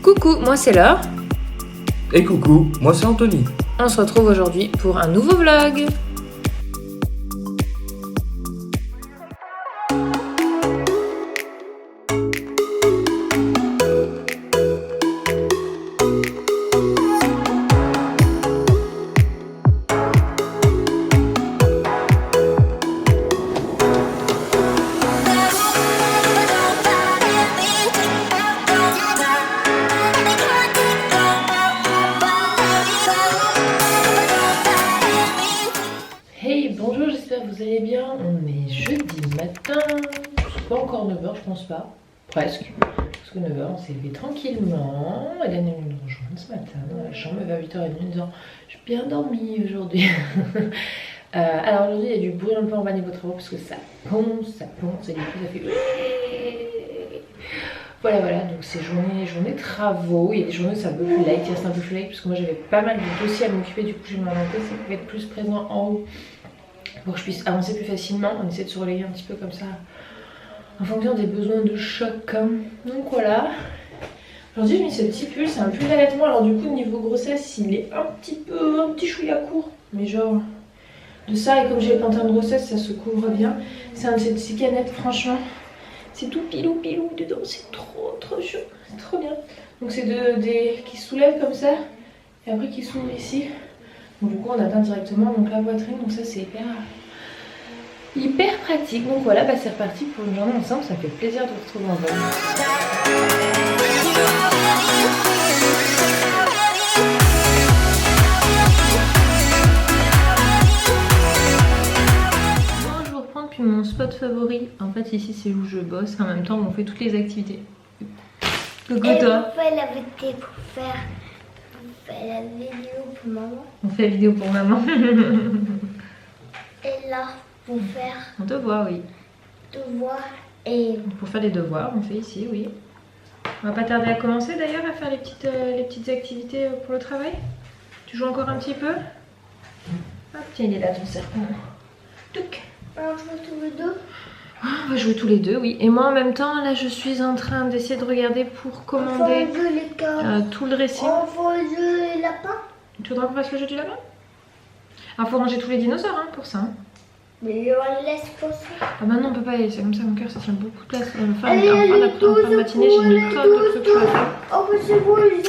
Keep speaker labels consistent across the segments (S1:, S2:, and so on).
S1: Coucou, moi c'est Laure.
S2: Et coucou, moi c'est Anthony.
S1: On se retrouve aujourd'hui pour un nouveau vlog. Hey, bonjour, j'espère que vous allez bien. On est jeudi matin. C'est pas encore 9h, je pense pas. Presque. Parce que 9h, on s'est levé tranquillement. Hélène est venue nous rejoindre ce matin dans la chambre vers 8h30 en disant j'ai bien dormi aujourd'hui. Alors aujourd'hui, il y a du bruit un peu en bas niveau travaux parce que ça ponce, et du coup ça fait. Voilà, donc c'est journée travaux. Il y a des journées où ça peut plus light, il reste un peu plus light parce que moi j'avais pas mal de dossiers à m'occuper. Du coup, je vais m'orienter, ça pouvait être plus présent en haut pour que je puisse avancer plus facilement. On essaie de se relayer un petit peu comme ça en fonction des besoins de choc. Donc voilà. Aujourd'hui j'ai mis ce petit pull, c'est un pull d'allaitement. Alors du coup niveau grossesse il est un petit chouïa court. Mais genre de ça, et comme j'ai les pantins de grossesse ça se couvre bien. C'est un de ces petits canettes, franchement. C'est tout pilou dedans, c'est trop chaud, c'est trop bien. Donc c'est des qui se soulèvent comme ça et après qui s'ouvrent ici. Donc du coup on atteint directement donc la poitrine, donc ça c'est hyper pratique. Donc voilà, bah c'est reparti pour une journée ensemble, ça me fait plaisir de vous retrouver en vol. Mon spot favori, en fait ici c'est où je bosse, en même temps on fait toutes les activités. Coucou toi.
S3: On fait la vidéo pour faire la vidéo pour maman.
S1: On fait la vidéo pour maman.
S3: Et là pour faire
S1: On te voit, oui.
S3: devoir et
S1: Pour faire les devoirs, on fait ici, oui. On va pas tarder à commencer d'ailleurs à faire les petites activités pour le travail. Tu joues encore un petit peu? Hop, tiens, il est là ton serpent. Touc.
S3: on joue tous les deux.
S1: On va jouer tous les deux, oui. Et moi en même temps, là je suis en train d'essayer de regarder pour commander
S3: On joue les gars.
S1: tout le dressing.
S3: On va jouer les lapins.
S1: Tu voudras qu'on fasse le jeu du lapin? Alors faut ranger tous les dinosaures hein, pour ça. Hein.
S3: Mais on laisse pas ça.
S1: Ah bah non on peut pas y aller, c'est comme ça mon cœur ça tient beaucoup de place. En fin
S3: Allez,
S1: de matinée j'ai mis plein de trucs à faire.
S3: Oh bah c'est bon, je vais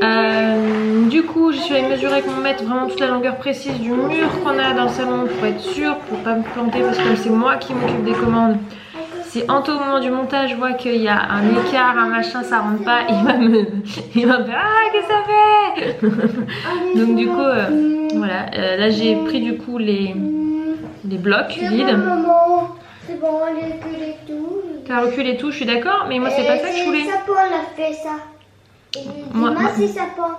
S3: t'arriver.
S1: Du coup je suis allée mesurer avec mon maître vraiment toute la longueur précise du mur qu'on a dans le salon pour être sûre, pour pas me planter parce que comme c'est moi qui m'occupe des commandes. Si Anto au moment du montage voit qu'il y a un écart, un machin, ça rentre pas, il va me faire ah qu'est-ce que ça fait. Donc du coup voilà, là j'ai pris du coup les blocs vides.
S3: Maman, c'est bon, on a reculé tout.
S1: T'as reculé tout, je suis d'accord, mais moi c'est pas ça que je voulais.
S3: C'est sapin, on a fait ça. Et dis-moi c'est sapin.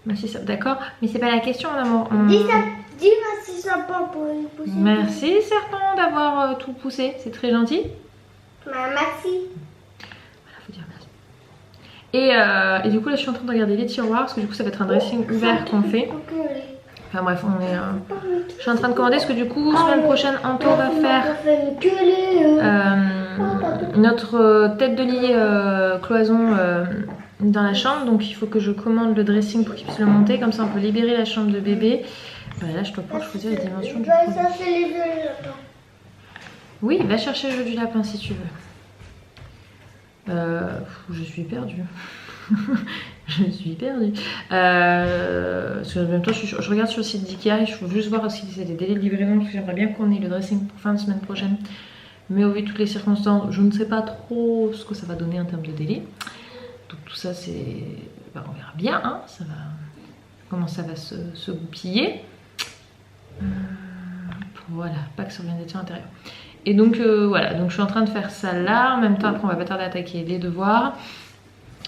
S1: Bah si, d'accord, mais c'est pas la question mon amour.
S3: Dis-moi c'est sapin pour une pousser.
S1: Merci serpent d'avoir tout poussé, c'est très gentil.
S3: Merci.
S1: Voilà, faut dire merci. Et du coup là je suis en train de regarder les tiroirs parce que du coup ça va être un dressing ouvert qu'on fait. Enfin bref, je suis en train de commander parce que du coup semaine prochaine Anto va faire notre tête de lit cloison dans la chambre. Donc il faut que je commande le dressing pour qu'il puisse le monter. Comme ça on peut libérer la chambre de bébé. Là je dois pouvoir choisir les dimensions du produit. Oui, va chercher le jeu du lapin si tu veux. Je suis perdue. Je suis perdue. Parce que en même temps, je regarde sur le site d'Ikea et je veux juste voir si c'est des délais de livraison. Parce que j'aimerais bien qu'on ait le dressing pour fin de semaine prochaine. Mais au vu de toutes les circonstances, je ne sais pas trop ce que ça va donner en termes de délai. Donc tout ça, c'est. Bah, on verra bien. Hein, ça va. Comment ça va se goupiller. Voilà, pas que ça revienne d'être à l'intérieur. Et donc voilà, donc je suis en train de faire ça là. En même temps, après, on va pas tarder à attaquer les devoirs.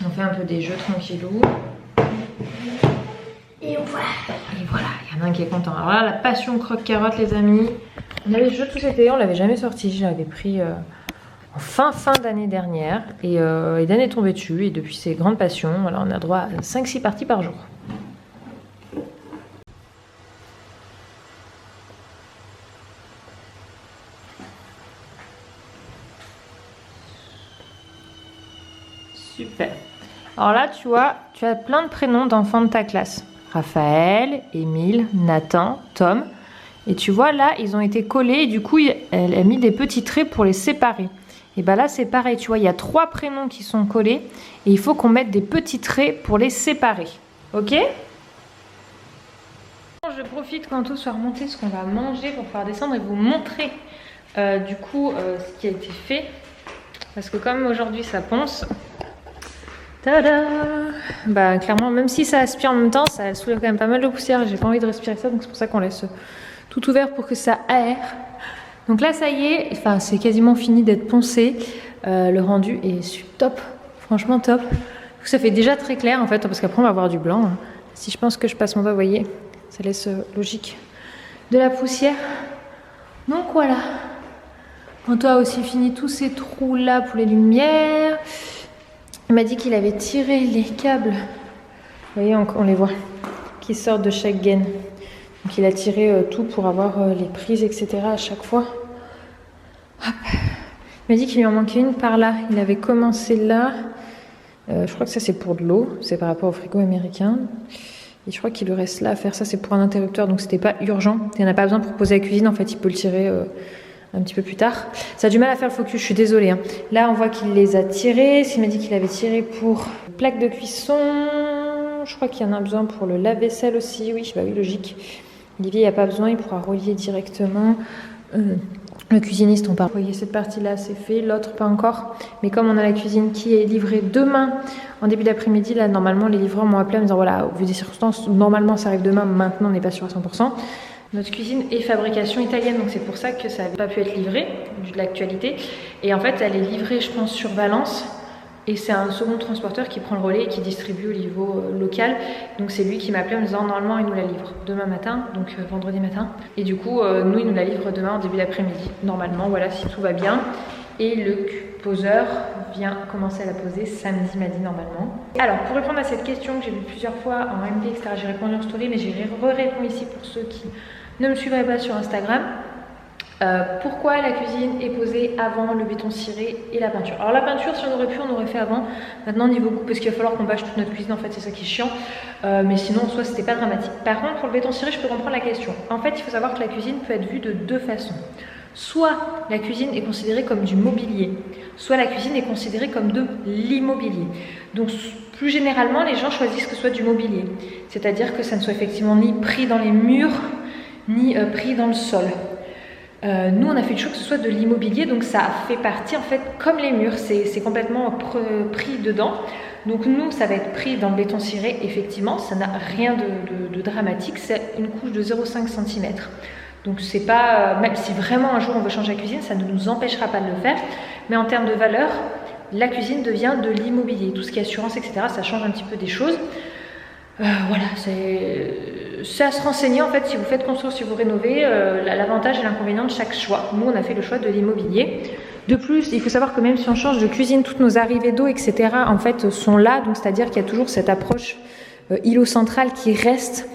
S1: On fait un peu des jeux tranquillou.
S3: Et voilà.
S1: Et voilà, il y en a un qui est content. Alors là, la passion croque-carotte, les amis. On avait ce jeu tout cet été, on l'avait jamais sorti. Je l'avais pris en fin d'année dernière. Et Dan est tombé dessus. Et depuis, c'est grande passion. Voilà, on a droit à 5-6 parties par jour. Super. Alors là, tu vois, tu as plein de prénoms d'enfants de ta classe. Raphaël, Émile, Nathan, Tom. Et tu vois, là, ils ont été collés et du coup, elle a mis des petits traits pour les séparer. Et bien là, c'est pareil, tu vois, il y a 3 prénoms qui sont collés et il faut qu'on mette des petits traits pour les séparer. Ok? Je profite quand tout soit remonté, ce qu'on va manger pour pouvoir descendre et vous montrer ce qui a été fait. Parce que comme aujourd'hui ça ponce, tada, bah clairement, même si ça aspire en même temps, ça soulève quand même pas mal de poussière et j'ai pas envie de respirer ça, donc c'est pour ça qu'on laisse tout ouvert pour que ça aère. Donc là ça y est, enfin c'est quasiment fini d'être poncé. Le rendu est top, franchement top. Ça fait déjà très clair en fait, parce qu'après on va avoir du blanc. Hein. Si je pense que je passe mon doigt, vous voyez, ça laisse logique de la poussière. Donc voilà. Antoine a aussi fini tous ces trous là pour les lumières. Il m'a dit qu'il avait tiré les câbles. Vous voyez, on les voit, qui sortent de chaque gaine. Donc il a tiré tout pour avoir les prises, etc. à chaque fois. Hop. Il m'a dit qu'il lui en manquait une par là. Il avait commencé là. Je crois que ça c'est pour de l'eau. C'est par rapport au frigo américain. Et je crois qu'il lui reste là à faire. Ça c'est pour un interrupteur. Donc c'était pas urgent. Il n'y en a pas besoin pour poser la cuisine. En fait, il peut le tirer un petit peu plus tard. Ça a du mal à faire le focus. Je suis désolée. Hein. Là, on voit qu'il les a tirés. Il m'a dit qu'il avait tiré pour plaque de cuisson. Je crois qu'il y en a besoin pour le lave-vaisselle aussi. Oui, bah oui, logique. Olivier, il n'y a pas besoin. Il pourra relier directement. Le cuisiniste, on part. Vous voyez, cette partie-là, c'est fait. L'autre, pas encore. Mais comme on a la cuisine qui est livrée demain, en début d'après-midi, là, normalement, les livreurs m'ont appelé en me disant, voilà, au vu des circonstances, normalement, ça arrive demain. Maintenant, on n'est pas sûr à 100%. Notre cuisine est fabrication italienne, donc c'est pour ça que ça n'avait pas pu être livré, vu de l'actualité. Et en fait, elle est livrée, je pense, sur Valence. Et c'est un second transporteur qui prend le relais et qui distribue au niveau local. Donc c'est lui qui m'a appelé en me disant normalement il nous la livre demain matin, donc vendredi matin. Et du coup nous il nous la livre demain en début d'après-midi. Normalement, voilà, si tout va bien. Et le poseur vient commencer à la poser samedi, m'a dit normalement. Alors pour répondre à cette question que j'ai vue plusieurs fois en MP, etc., j'ai répondu en story, mais j'ai répondu ici pour ceux qui ne me suivraient pas sur Instagram. Pourquoi la cuisine est posée avant le béton ciré et la peinture? Alors la peinture, si on aurait pu, on aurait fait avant. Maintenant niveau goût, parce qu'il va falloir qu'on bâche toute notre cuisine, en fait c'est ça qui est chiant. Mais sinon en soi c'était pas dramatique. Par contre pour le béton ciré, je peux comprendre la question. En fait il faut savoir que la cuisine peut être vue de 2 façons. Soit la cuisine est considérée comme du mobilier, soit la cuisine est considérée comme de l'immobilier. Donc plus généralement les gens choisissent que ce soit du mobilier. C'est-à-dire que ça ne soit effectivement ni pris dans les murs, ni pris dans le sol. Nous on a fait le choix que ce soit de l'immobilier, donc ça fait partie en fait comme les murs, c'est complètement pris dedans. Donc nous ça va être pris dans le béton ciré, effectivement ça n'a rien de dramatique, c'est une couche de 0,5 cm. Donc c'est pas, même si vraiment un jour on veut changer la cuisine, ça ne nous empêchera pas de le faire, mais en termes de valeur, la cuisine devient de l'immobilier, tout ce qui est assurance, etc., ça change un petit peu des choses. Voilà, c'est à se renseigner en fait si vous faites construire, si vous rénovez, l'avantage et l'inconvénient de chaque choix. Nous on a fait le choix de l'immobilier. De plus, il faut savoir que même si on change de cuisine, toutes nos arrivées d'eau, etc. en fait sont là, donc c'est-à-dire qu'il y a toujours cette approche îlot central qui reste,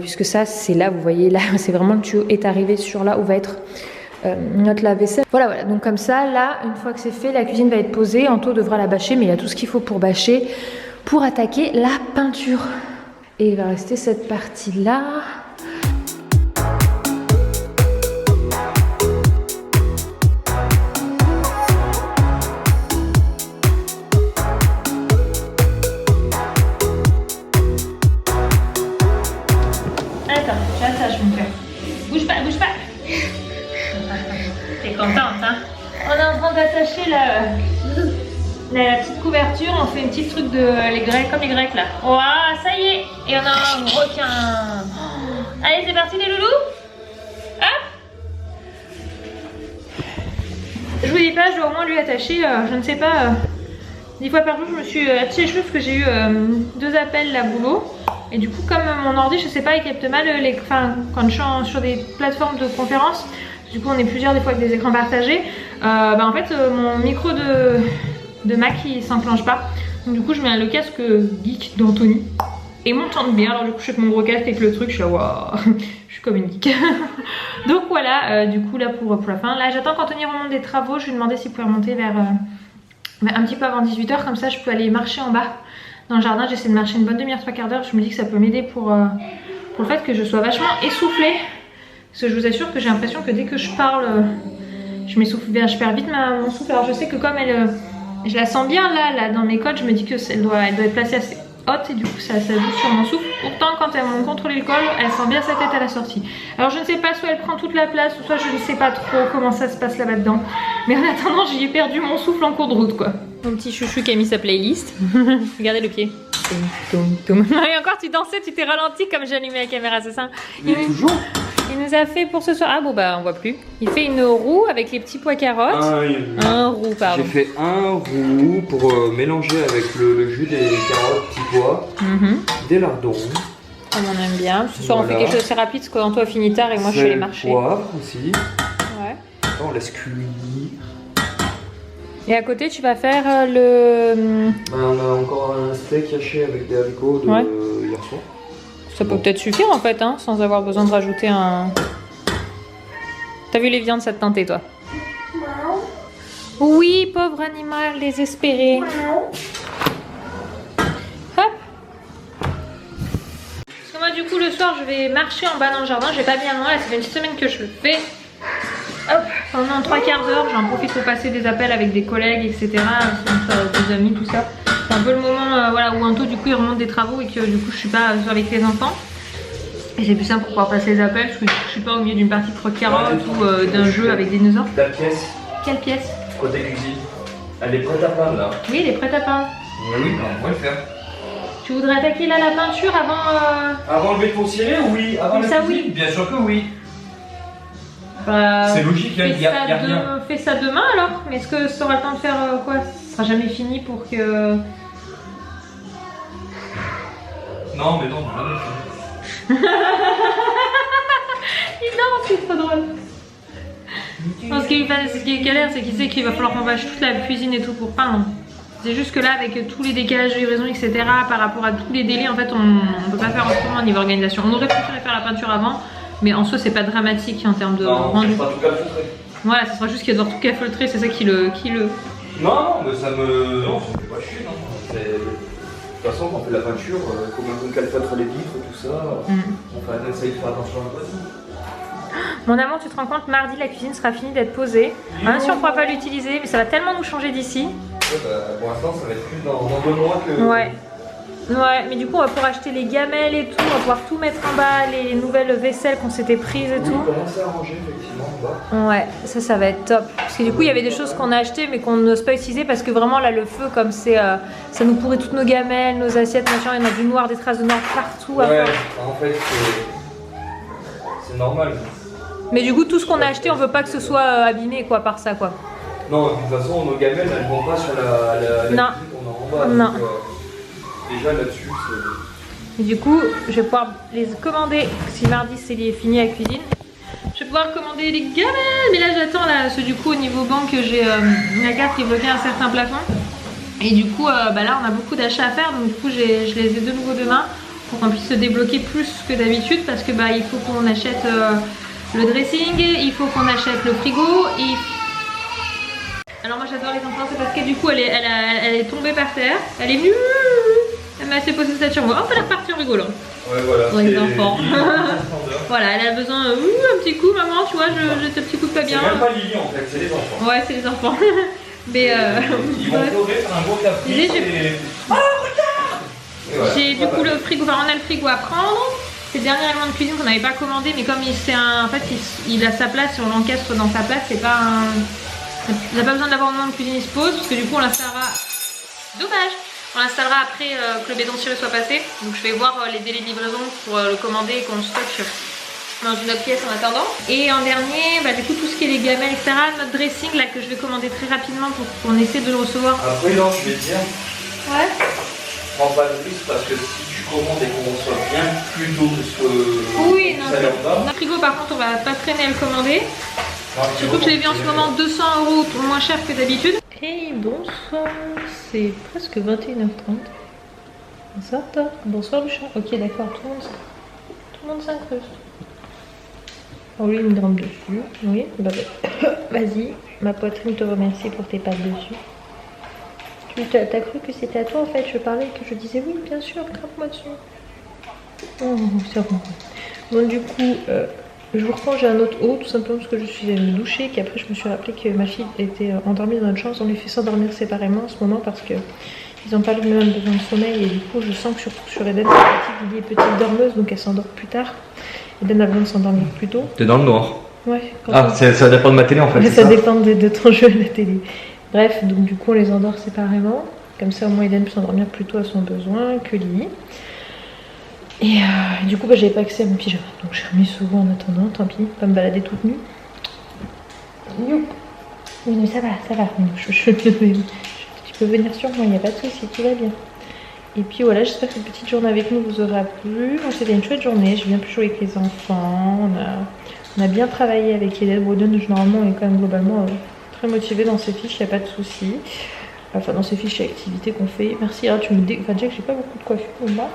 S1: puisque ça c'est là, vous voyez là, c'est vraiment le tuyau est arrivé sur là où va être notre lave-vaisselle. Voilà, donc comme ça, là, une fois que c'est fait, la cuisine va être posée, Anto devra la bâcher, mais il y a tout ce qu'il faut pour bâcher, pour attaquer la peinture. Et il va rester cette partie-là. Attends, tu attaches mon cœur. Bouge pas, bouge pas. T'es contente, hein? On est en train d'attacher la petite couverture, on fait un petit truc de les grecs, comme les grecs là. Waouh, ça y est. Et on a un requin. Allez, c'est parti les loulous. Hop. Je vous dis pas, je dois au moins lui attacher, je ne sais pas, 10 fois par jour je me suis attaché les cheveux parce que j'ai eu 2 appels là boulot. Et du coup comme mon ordi, je sais pas, il capte mal quand je suis sur des plateformes de conférence. Du coup on est plusieurs des fois avec des écrans partagés. En fait mon micro de Mac il s'enclenche pas, donc du coup je mets le casque geek d'Anthony et m'entende bien. Alors du coup je fais mon gros casque avec le truc, je suis là waouh, je suis comme une geek. Donc voilà, du coup là pour la fin, là j'attends qu'Anthony remonte des travaux, je lui ai demandé s'il pouvait remonter vers un petit peu avant 18 h, comme ça je peux aller marcher en bas dans le jardin. J'essaie de marcher une bonne demi-heure, 3/4 d'heure. Je me dis que ça peut m'aider pour le fait que je sois vachement essoufflée. Parce que je vous assure que j'ai l'impression que dès que je parle, je m'essouffle bien, je perds vite mon souffle. Alors je sais que comme je la sens bien là dans mes côtes, je me dis que elle doit être placée assez haute et du coup ça joue sur mon souffle. Pourtant quand elles m'ont contrôlé le col, elle sent bien sa tête à la sortie. Alors je ne sais pas, soit elle prend toute la place ou soit je ne sais pas trop comment ça se passe là-bas dedans. Mais en attendant j'y ai perdu mon souffle en cours de route quoi. Mon petit chouchou qui a mis sa playlist. Regardez le pied. Et encore tu dansais, tu t'es ralenti comme j'ai allumé la caméra, c'est ça?
S2: Toujours.
S1: Il nous a fait pour ce soir, ah bon bah on voit plus. Il fait une roue avec les petits pois carottes. Un roux pardon.
S2: J'ai fait un roux pour mélanger avec le jus des carottes, petits pois, des lardons.
S1: Comme on aime bien. Ce soir on fait quelque chose d'assez rapide parce qu'Anto a fini tard et moi je suis allée marcher.
S2: Poivre aussi.
S1: Ouais.
S2: On laisse cuire.
S1: Et à côté tu vas faire le...
S2: On a encore un steak haché avec des haricots de hier soir.
S1: Ça peut peut-être suffire en fait, hein, sans avoir besoin de rajouter un... T'as vu les viandes, ça te tentait toi? Oui, pauvre animal désespéré. Hop. Parce que moi du coup le soir je vais marcher en bas dans le jardin, je vais pas bien loin, là ça fait une semaine que je le fais. Hop, pendant 3/4 d'heure, j'en profite pour passer des appels avec des collègues, etc. Des amis, tout ça. C'est un peu le moment voilà, où Anto du coup il remonte des travaux et que du coup je suis pas avec les enfants. Et c'est plus simple pour pouvoir passer les appels parce que je suis pas au milieu d'une partie de croque-carotte ou d'un jeu avec des dinosaures.
S2: La pièce.
S1: Quelle pièce?
S2: Côté cuisine. Elle est prête à peindre là.
S1: Oui, elle est prête à peindre.
S2: Oui, on va le faire.
S1: Tu voudrais attaquer là la peinture avant...
S2: Avant le béton-ciré, oui. Avant la cuisine, oui. Bien sûr que oui.
S1: Bah,
S2: c'est logique, il y a rien.
S1: Fais ça demain alors. Mais est-ce que ça aura le temps de faire quoi? Ça sera jamais fini pour que...
S2: Non, mais non, jamais fini.
S1: Non, c'est trop drôle. Non, ce qui est galère, c'est qu'il sait qu'il va falloir qu'on vache toute la cuisine et tout pour peindre. C'est juste que là, avec tous les décalages de livraison, etc., par rapport à tous les délais, en fait, on ne peut pas faire autrement au niveau organisation. On aurait préféré faire la peinture avant, mais en soi, c'est pas dramatique en termes de rendu.
S2: Non, tout calfeutrer.
S1: Voilà, ça sera juste qu'il y a tout calfeutrer, c'est ça qui le...
S2: Non, mais ça me... Non, ça me fait pas chier, non. De toute façon, quand on fait la peinture, comme on calfeutre les vitres, tout ça, on essaye de faire attention à tout.
S1: Mon amour, tu te rends compte, mardi, la cuisine sera finie d'être posée. Même si on ne pourra pas l'utiliser, mais ça va tellement nous changer d'ici.
S2: Ouais, bah, pour l'instant, ça va être plus dans 2 mois que...
S1: Ouais, mais du coup, on va pouvoir acheter les gamelles et tout. On va pouvoir tout mettre en bas, les nouvelles vaisselles qu'on s'était prises et tout.
S2: On commence à ranger, effectivement.
S1: Ouais, ça va être top. Parce que du coup, il y avait des choses qu'on a achetées, mais qu'on n'ose pas utiliser. Parce que vraiment, là, le feu, comme c'est... ça nous pourrit toutes nos gamelles, nos assiettes, machin. Il y en a du noir, des traces de noir partout.
S2: Ouais, en fait, c'est normal.
S1: Mais du coup, tout ce qu'on a acheté, on veut pas que ce soit abîmé, quoi, par ça, quoi.
S2: Non, de toute façon, nos gamelles, elles vont pas sur la cuisine qu'on a en bas.
S1: Non.
S2: Donc, déjà là-dessus, c'est...
S1: Et du coup, je vais pouvoir les commander. Si mardi, c'est fini la cuisine. Je vais pouvoir commander les gamelles. Mais là, j'attends, là, parce que du coup, au niveau banque, j'ai la carte qui est bloquée à un certain plafond. Et du coup, bah là, on a beaucoup d'achats à faire. Donc, du coup, je les ai de nouveau demain pour qu'on puisse se débloquer plus que d'habitude. Parce que, bah, il faut qu'on achète... le dressing, il faut qu'on achète le frigo et... Alors moi j'adore les enfants, c'est parce que du coup elle est tombée par terre, elle est venue, elle s'est posée sa sur moi, hop elle est repartie en rigolant.
S2: Ouais voilà,
S1: pour les enfants. Voilà, elle a besoin un petit coup, maman tu vois, j'ai ce petit coup de pas bien.
S2: C'est même pas Lily en fait, c'est les enfants.
S1: Ouais c'est les enfants. Mais
S2: ils vont pleurer, faire un gros caprice et... Oh regarde.
S1: J'ai du coup le frigo, enfin on a le frigo à prendre. C'est le dernier élément de cuisine qu'on n'avait pas commandé, mais comme en fait, il a sa place et on l'encastre dans sa place, c'est pas un... On n'a pas besoin d'avoir un moment de cuisine, il se pose, parce que du coup on l'installera... Dommage. On l'installera après que le béton ciré soit passé. Donc je vais voir les délais de livraison pour le commander et qu'on le stocke dans une autre pièce en attendant. Et en dernier, bah, du coup tout ce qui est les gamelles, etc. Notre dressing là que je vais commander très rapidement pour qu'on essaie de le recevoir.
S2: Après non, je vais te dire...
S1: Ouais.
S2: Prends pas de risque parce que si tu commandes et qu'on reçoit bien plus tôt que ce que
S1: oui, non,
S2: ça leur va.
S1: Notre frigo par contre on va pas traîner à le commander. Surtout que je l'ai vu en ce moment 200 € moins cher que d'habitude. Et bonsoir, c'est presque 21h30. Bonsoir toi, bonsoir le chat. Ok d'accord, tout le monde s'incruste. Oh lui il me rampe dessus. Oui, bah, vas-y, ma poitrine te remercie pour tes pattes dessus. T'as cru que c'était à toi en fait, je parlais que je disais oui, bien sûr, grimpe-moi dessus. Oh, c'est bon. Bon, du coup, je vous reprends, j'ai un autre haut, tout simplement parce que je suis allée me doucher, qu'après je me suis rappelé que ma fille était endormie dans notre chambre. On lui fait s'endormir séparément en ce moment parce que ils n'ont pas le même besoin de sommeil et du coup je sens que surtout sur Eden, Lily est petite dormeuse donc elle s'endort plus tard. Eden a besoin de s'endormir plus tôt.
S2: T'es dans le noir.
S1: Ouais.
S2: Ça dépend de ma télé en fait.
S1: Ouais, ça dépend de ton jeu à la télé. Bref, donc du coup on les endort séparément. Comme ça au moins Eden peut s'endormir plus tôt à son besoin que Lily. Et du coup j'avais pas accès à mon pyjama. Donc j'ai remis sous en attendant, tant pis, pas me balader toute nue. Youp. Oui mais ça va. Tu peux venir sur moi, il n'y a pas de souci, tout va bien. Et puis voilà, j'espère que cette petite journée avec nous vous aura plu. C'était une chouette journée, j'ai bien pu jouer avec les enfants. On a bien travaillé avec Eden. Eden généralement est quand même globalement très motivé dans ses fiches, il n'y a pas de souci. Enfin dans ses fiches et activités qu'on fait. Merci, tu me dis. Enfin déjà que j'ai pas beaucoup de coiffure pour moi.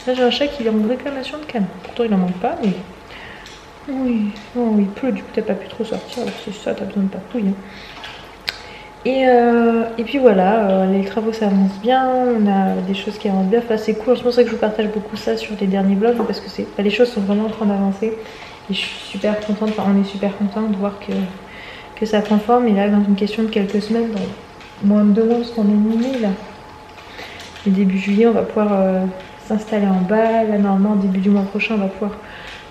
S1: Là j'ai un chat qui est en réclamation de canne. Pourtant il n'en manque pas, mais. Oui, oh, il pleut, du coup t'as pas pu trop sortir, alors c'est ça, t'as besoin de papouille. Et puis voilà, les travaux ça avance bien, on a des choses qui avancent bien, enfin c'est cool, c'est pour ça que je vous partage beaucoup ça sur les derniers vlogs parce que les choses sont vraiment en train d'avancer et je suis super contente, enfin on est super content de voir que ça prend forme. Et là dans une question de quelques semaines, dans moins de 2 mois parce qu'on est mi-mai là, et début juillet on va pouvoir s'installer en bas. Là normalement début du mois prochain on va pouvoir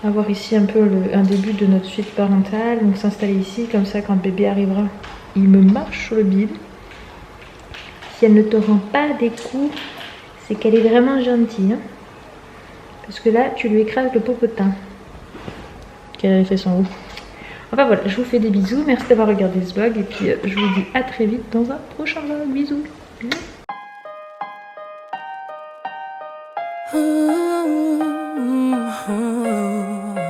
S1: avoir ici un peu un début de notre suite parentale, donc s'installer ici, comme ça quand le bébé arrivera il me marche sur le bide. Si elle ne te rend pas des coups, c'est qu'elle est vraiment gentille. Hein, parce que là, tu lui écrases le popotin. Qu'elle a fait son haut. Enfin voilà, je vous fais des bisous. Merci d'avoir regardé ce vlog. Et puis je vous dis à très vite dans un prochain vlog. Bisous.
S4: Oh, oh, oh.